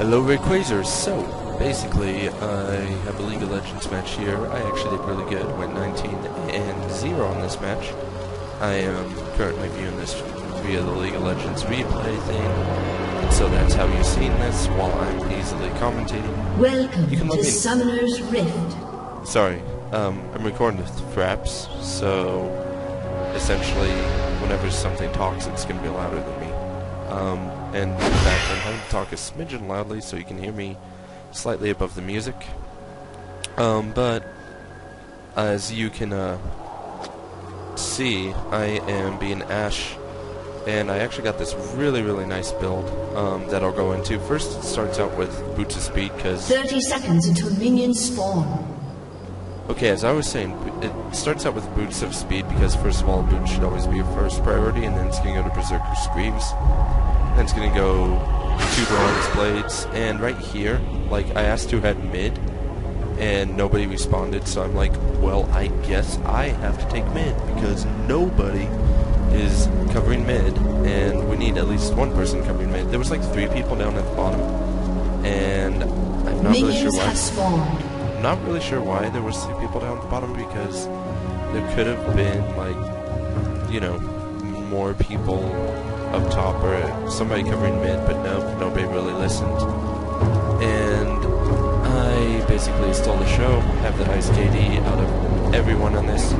Hello Rayquazers. So, basically, I have a League of Legends match here. I actually did really good, went 19-0 on this match. I am currently viewing this via the League of Legends replay thing, and so that's how you've seen this while I'm easily commentating. Welcome to Summoner's Rift. Sorry, I'm recording with Fraps, so essentially, whenever something talks, it's going to be louder than me. And in fact, I'm having to talk a smidgen loudly so you can hear me slightly above the music. But as you can see, I am being Ashe, and I actually got this really nice build that I'll go into. First, it starts out with Boots of Speed, because 30 seconds until minions spawn. Okay, as I was saying, it starts out with Boots of Speed because, first of all, Boots should always be your first priority, and then it's going to go to Berserker Screams. Then it's going to go 2 Bronze Blades, and right here, like, I asked who had mid, and nobody responded, so I'm like, well, I guess I have to take mid, because nobody is covering mid, and we need at least one person covering mid. There was like 3 people down at the bottom, and I'm not really sure why. Not really sure why there was 3 people down at the bottom, because there could have been, like, you know, more people up top or somebody covering mid, but no, nobody really listened. And I basically stole the show, have the highest KD out of everyone on this.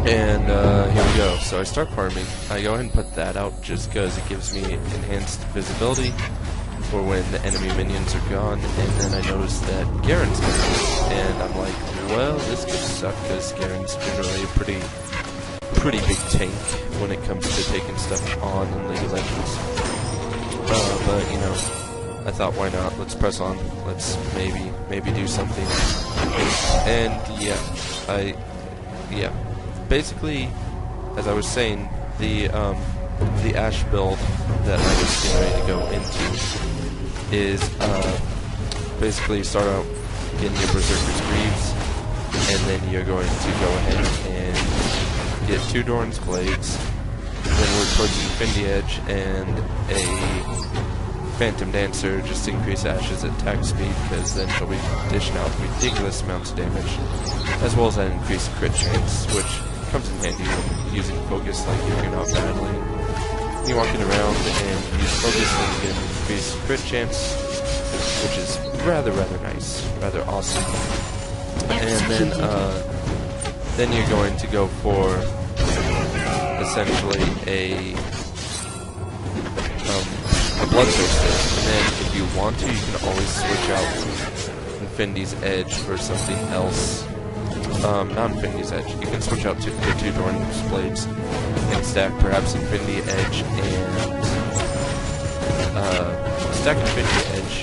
And here we go. So I start farming. I go ahead and put that out just because it gives me enhanced visibility for when the enemy minions are gone, and then I noticed that Garen's coming, and I'm like, well, this could suck, because Garen's generally a pretty big tank when it comes to taking stuff on in League of Legends. But, you know, I thought, why not? Let's press on. Let's maybe do something. And, yeah. Basically, as I was saying, the Ashe build that I was getting ready to go into is basically you start out getting your Berserker Greaves, and then you're going to go ahead and get 2 Doran's Blades, then work towards the Infinity Edge and a Phantom Dancer just to increase Ashe's attack speed, because then she'll be dishing out ridiculous amounts of damage, as well as that increased crit chance, which comes in handy when using focus, like if you're not battling. You're walking around and use focus and you get increased crit chance, which is rather nice, rather awesome. And then you're going to go for essentially a Bloodthirster. And then if you want to, you can always switch out Infinity's Edge for something else. Not Infinity's Edge. You can switch out to 2 Doran's Blades and stack perhaps Infinity Edge and stack Infinity Edge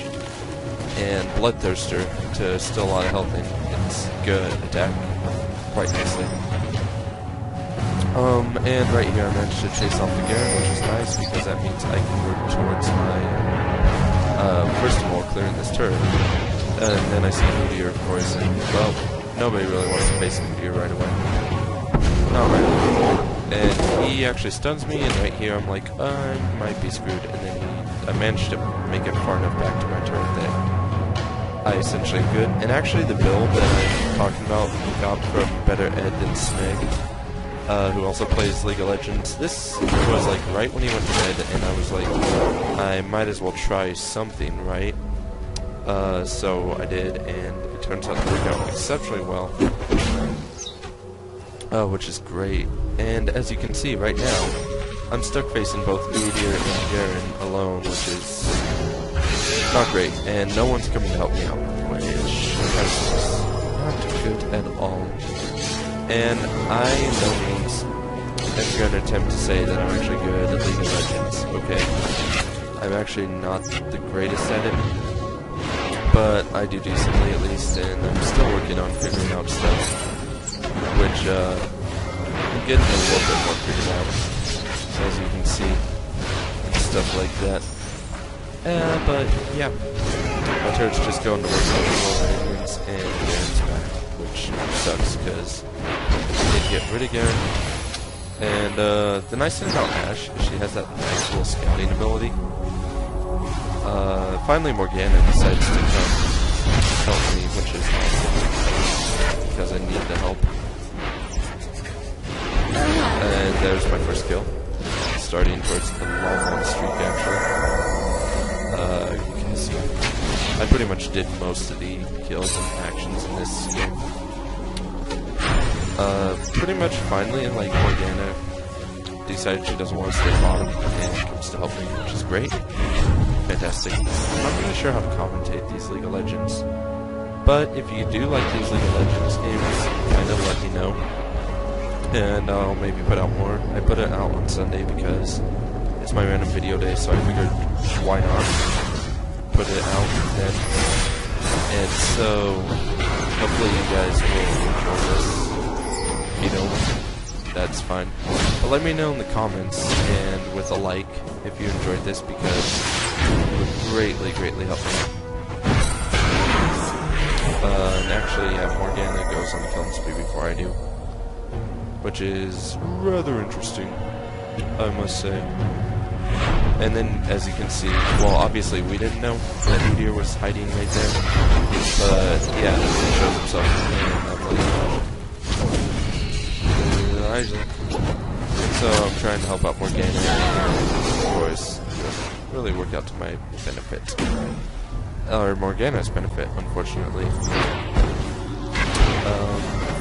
and Bloodthirster to steal a lot of health, and it's good attack quite nicely. And right here I managed to chase off the Garen, which is nice because that means I can work towards my first of all clearing this turret, and then I see Meteor, of course, and well, nobody really wants to face Meteor right away. Not right away. And he actually stuns me, and right here I'm like, I might be screwed, and then I managed to make it far enough back to my turret that I essentially am good. And actually the build that I'm talking about got from Better Ed than Smig, who also plays League of Legends. This was like right when he went to bed, and I was like, I might as well try something, right? So I did, and it turns out to work out exceptionally well. Which is great. And as you can see right now, I'm stuck facing both Meteor and Garen alone, which is not great. And no one's coming to help me out, which is not good at all. And I, in no means, am going to attempt to say that I'm actually good at League of Legends. Okay, I'm actually not the greatest at it, but I do decently at least, and I'm still working on figuring out stuff, which I'm getting a little bit more figured out, as you can see, stuff like that. But yeah, my turret's just going to work on the minions, and Garen's back, which sucks because I did get rid of Garen. And the nice thing about Ashe is she has that nice little scouting ability. Finally Morgana decides to come help me, which is awesome, because I need the help. And there's my first kill, starting towards the long streak actually. You can see I pretty much did most of the kills and actions in this game. Pretty much finally, like, Morgana decided she doesn't want to stay bottom and comes to help me, which is great. Fantastic. I'm not really sure how to commentate these League of Legends, but if you do like these League of Legends games, kind of let me know, and I'll maybe put out more. I put it out on Sunday because it's my random video day, so I figured why not put it out then. And so hopefully you guys will enjoy this. If you don't, that's fine. But let me know in the comments and with a like if you enjoyed this, because it would greatly, greatly help me. And actually, yeah, Morgana goes on the killing spree before I do, which is rather interesting, I must say. And then, as you can see, well, obviously we didn't know that Udyr was hiding right there, but yeah, he shows himself and so I'm trying to help out Morgana, and of course, it doesn't really work out to my benefit, or Morgana's benefit, unfortunately.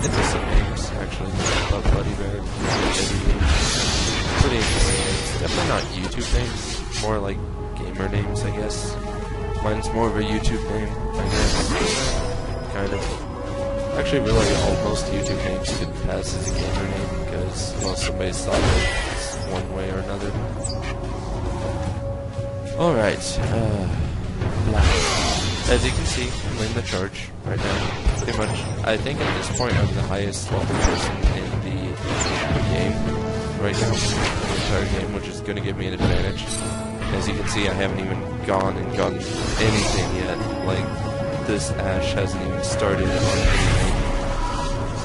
Interesting names, actually. Bloody Bear, pretty interesting names. Definitely not YouTube names, more like gamer names, I guess. Mine's more of a YouTube name, I guess. Kind of. Actually, really, most YouTube names could pass as a gamer name, because, well, somebody's thought of it one way or another. Alright, as you can see, I'm leading the charge right now. Pretty much, I think at this point I'm the highest level person in the game right now, in the entire game, which is going to give me an advantage. As you can see, I haven't even gone and gotten anything yet. Like, this Ashe hasn't even started on anything.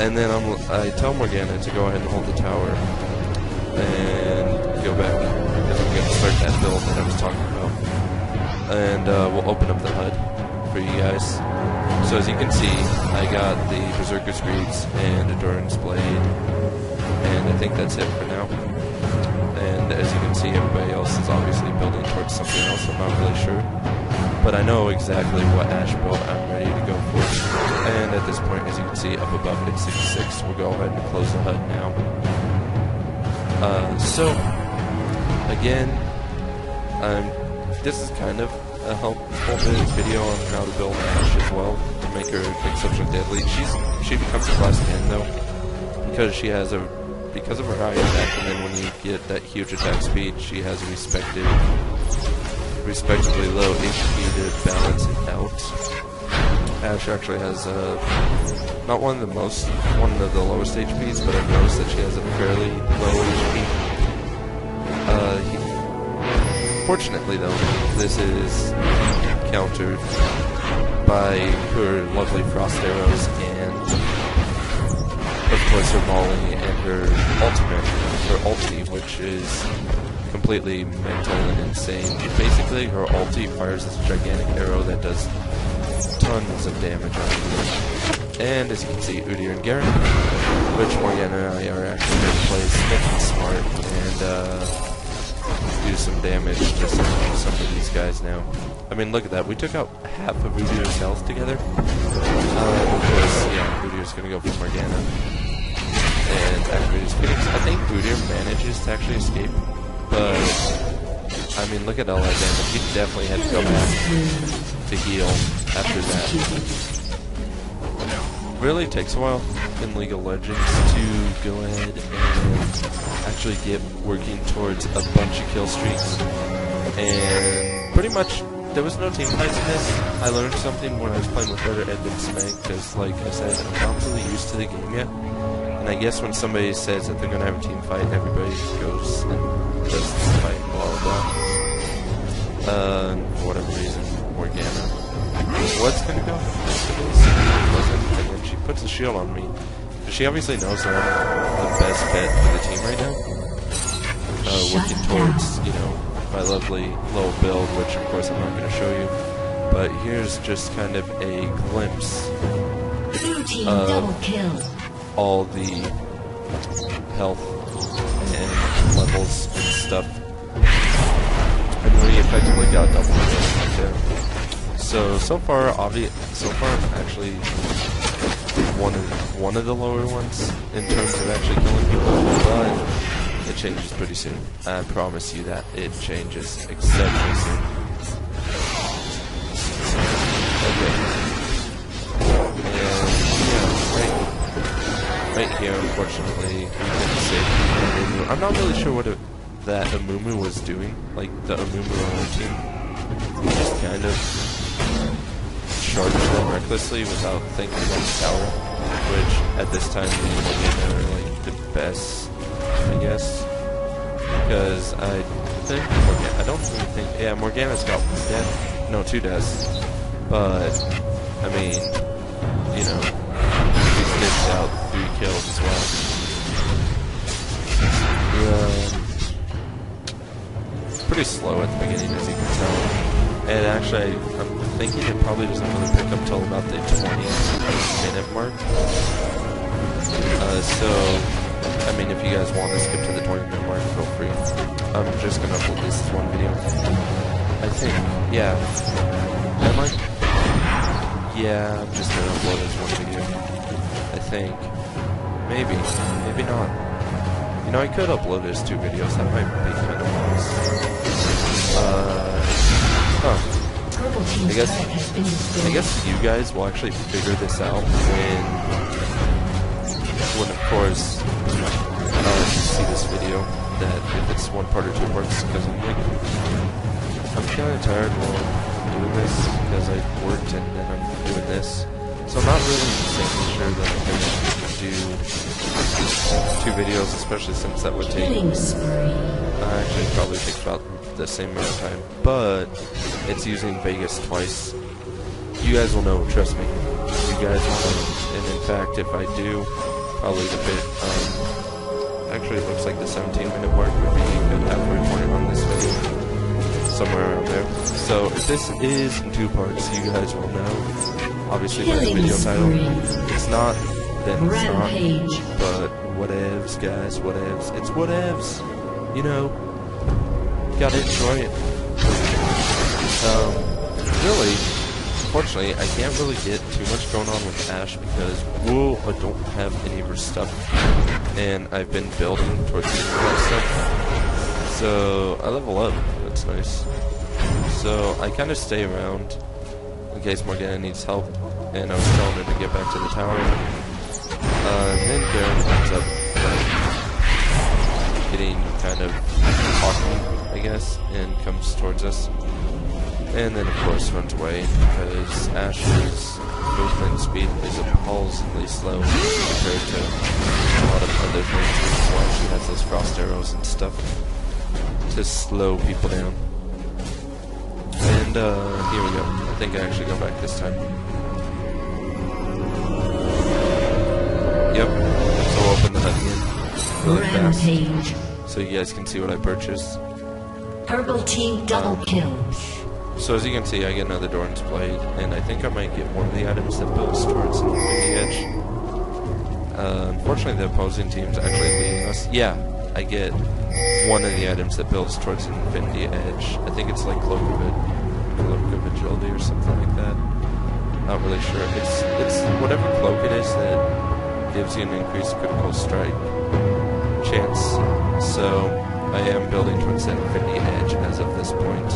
And then I tell Morgana to go ahead and hold the tower and go back, because I'm going to start that build that I was talking about. And we'll open up the HUD for you guys. So as you can see, I got the Berserker Screeds and Endurance Blade, and I think that's it for now. And as you can see, everybody else is obviously building towards something else, I'm not really sure. But I know exactly what Ashe build I'm ready to go for. And at this point, as you can see, up above it at 66, we'll go ahead and close the HUD now. So, again, this is kind of a helpful video on how to build Ashe as well, to make her exceptionally deadly. She becomes a class 10 though, because she has because of her high attack, and then when you get that huge attack speed, she has a respectively low HP to balance it out. Ashe actually has not one of the lowest HPs, but I've noticed that she has a fairly low HP. Fortunately though, this is countered by her lovely frost arrows and of course her volley and her ulti, which is completely mental and insane. Basically, her ulti fires this gigantic arrow that does tons of damage on you. And as you can see, Udyr and Garen, which Morgana and I are actually going to play Smith and Smart and do some damage to some of these guys now. I mean, look at that. We took out half of Udyr's health together. Of course, yeah, Udyr's going to go for Morgana. And after his Phoenix, I think Udyr manages to actually escape. But, I mean, look at all that damage. He definitely had to go back to heal after that. Really takes a while in League of Legends to go ahead and actually get working towards a bunch of kill streaks. And pretty much, there was no team fights in this. I learned something when I was playing with better Ed than Smeg, because, like I said, I'm not really used to the game yet. And I guess when somebody says that they're going to have a team fight, everybody goes and does the fight, blah blah blah. For whatever reason, Morgana was going to go into this, wasn't, and then she puts a shield on me. She obviously knows that I'm the best bet for the team right now. Working towards, you know, my lovely little build, which of course I'm not going to show you. But here's just kind of a glimpse of all the health and levels and stuff. And we effectively got double kills right there. So far I'm actually one of the lower ones in terms of actually killing people, but it changes pretty soon. I promise you that it changes exceptionally soon. Okay. And yeah, right here, unfortunately, we couldn't save Amumu. I'm not really sure what that Amumu was doing. Like the Amumu on our team, he just kind of charged them recklessly without thinking about the tower, which at this time me and Morgana are like the best, I guess. Because I think I don't really think, yeah, Morgana's got 1 death, no, 2 deaths, but I mean, you know, he's dished out 3 kills as well. Pretty slow at the beginning, as you can tell. And actually, I'm thinking it probably doesn't really pick up till about the 20th minute mark. So, I mean, if you guys want to skip to the 20-minute mark, feel free. I'm just going to upload this as one video. I think, yeah. Am I? Yeah, I'm just going to upload it as one video. I think. Maybe. Maybe not. You know, I could upload it as 2 videos. That might be kind of nice. I guess you guys will actually figure this out when of course, you see this video, that if it's 1 part or 2 parts, because I'm kind of tired while doing this, because I worked and then I'm doing this, so I'm not really insanely sure that I'm going to do 2 videos, especially since that would take, actually probably take about the same amount of time, but it's using Vegas twice. You guys will know, trust me. You guys will know. And in fact, if I do, probably the bit, actually it looks like the 17-minute mark would be a good halfway point on this video. Somewhere around there. So if this is in 2 parts, you guys will know. Obviously by the video title. It's not, then it's not. But whatevs, guys, whatevs. It's whatevs. You know. Gotta enjoy it. Really, unfortunately, I can't really get too much going on with Ashe because, well, I don't have any of her stuff, and I've been building towards the end of that stuff. So I level up. That's nice. So I kind of stay around in case Morgana needs help, and I was telling her to get back to the tower. And then Baron ends up getting kind of cocky, I guess, and comes towards us. And then, of course, runs away, because Ashe's movement speed is appallingly slow compared to a lot of other things. That's why she has those frost arrows and stuff to slow people down. And, here we go. I think I actually go back this time. Yep. So we'll open the hut again really fast, so you guys can see what I purchased. Purple team double kill. So as you can see, I get another door displayed, and I think I might get one of the items that builds towards the edge. Unfortunately, the opposing team's actually leading us. Yeah, I get one of the items that builds towards an infinity edge. I think it's like Cloak of Agility or something like that. Not really sure. It's whatever cloak it is that gives you an increased critical strike chance. So I am building towards that infinity edge as of this point.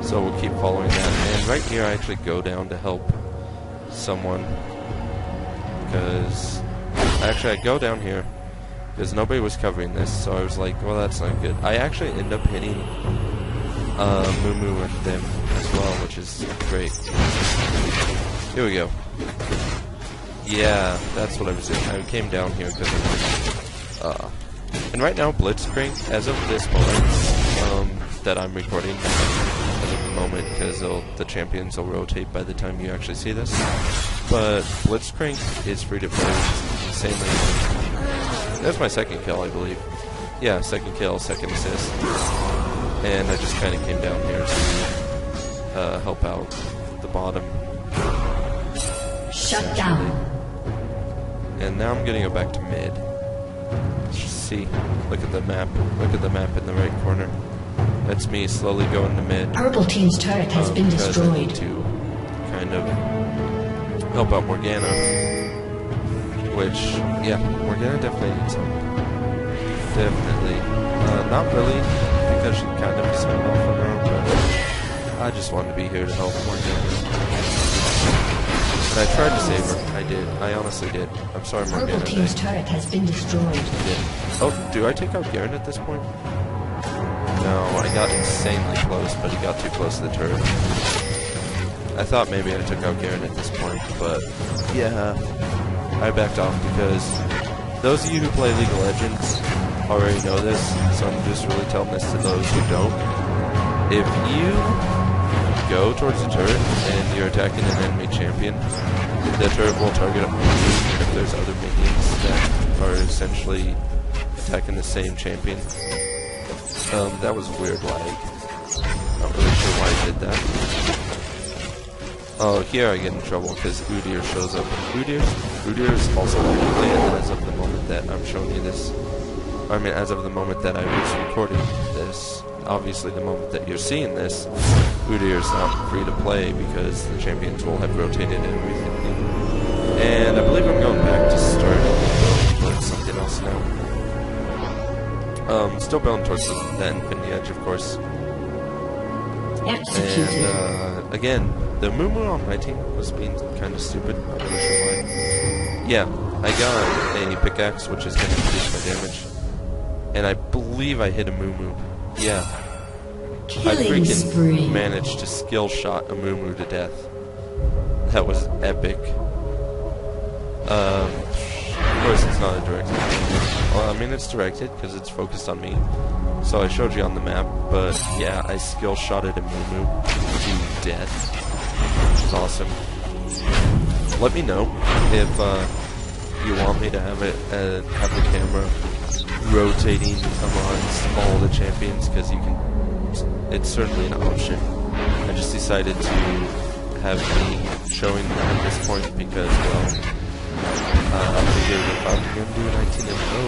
So we'll keep following that. And right here I actually go down to help someone. Because actually I go down here because nobody was covering this, so I was like, well, that's not good. I actually end up hitting Mumu and them as well, which is great. Here we go. Yeah, that's what I was doing. I came down here because and right now, Blitzcrank, as of this moment, that I'm recording, as of the moment, because the champions will rotate by the time you actually see this, but Blitzcrank is free to play insanely. That's my second kill, I believe. Yeah, second kill, second assist. and I just kind of came down here to help out the bottom. Shut down. And now I'm gonna go back to mid. See, look at the map. Look at the map in the right corner. That's me slowly going to mid. Purple team's turret has been Because I need destroyed. to kind of help out Morgana. Which, yeah, Morgana definitely needs help. Definitely. Not really, because she kind of just went off on her own, but I just wanted to be here to help Morgana. And I tried to save her. I did. I honestly did. I'm sorry, Morgana. Purple team's turret has been destroyed. I did. Oh, do I take out Garen at this point? No, I got insanely close, but he got too close to the turret. I thought maybe I took out Garen at this point, but yeah, I backed off because those of you who play League of Legends already know this, so I'm just really telling this to those who don't. If you go towards the turret and you're attacking an enemy champion, the turret will target up you if there's other minions that are essentially attacking the same champion. That was weird lag. Not really sure why I did that. Oh, here I get in trouble because Udyr shows up. Udyr is also replay as of the moment that I'm showing you this. I mean, as of the moment that I was recording this. Obviously, the moment that you're seeing this, Udyr is not free to play because the champions will have rotated and everything. And I believe I'm going back to start with something else now. Still building towards the Infinity Edge, of course. Executed. And, again, the Moo on my team was being kind of stupid. I'm not really sure why. Yeah, I got a pickaxe, which is going to increase my damage. And I believe I hit a Moo. Yeah. I Killing spree. freaking managed to skill shot a Moo to death. That was epic. Of course, it's not a direct hit. Well, I mean, it's directed because it's focused on me. So I showed you on the map, but yeah, I skill shotted a Moo to death, which is awesome. Let me know if you want me to have it have the camera rotating amongst all the champions, because you can. It's certainly an option. I just decided to have me showing them at this point because, well, I figured if I'm gonna do 19 and 0,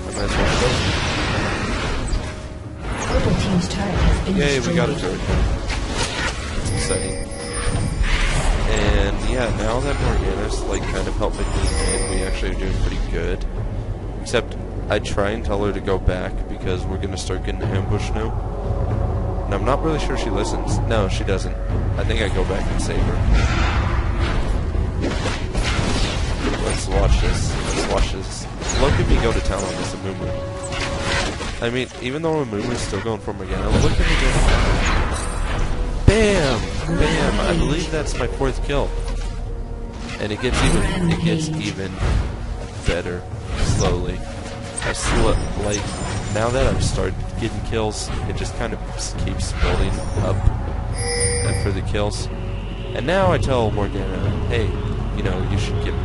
I might as well show them. Purple team's turret has been Yay, destroyed. we got a turret. That's exciting. And yeah, now that Morgana's like kind of helping me and we actually are doing pretty good. Except I try and tell her to go back because we're gonna start getting ambushed now. And I'm not really sure she listens. No, she doesn't. I think I go back and save her. Let's watch this. Let's watch this. Look at me go to town on this Amumu. I mean, even though Amumu is still going for Morgana, look at me go. Bam! Bam! I believe that's my 4th kill. And it gets even better slowly. Like, now that I've started getting kills, it just kind of keeps building up for the kills. And now I tell Morgana, hey, you know, you should give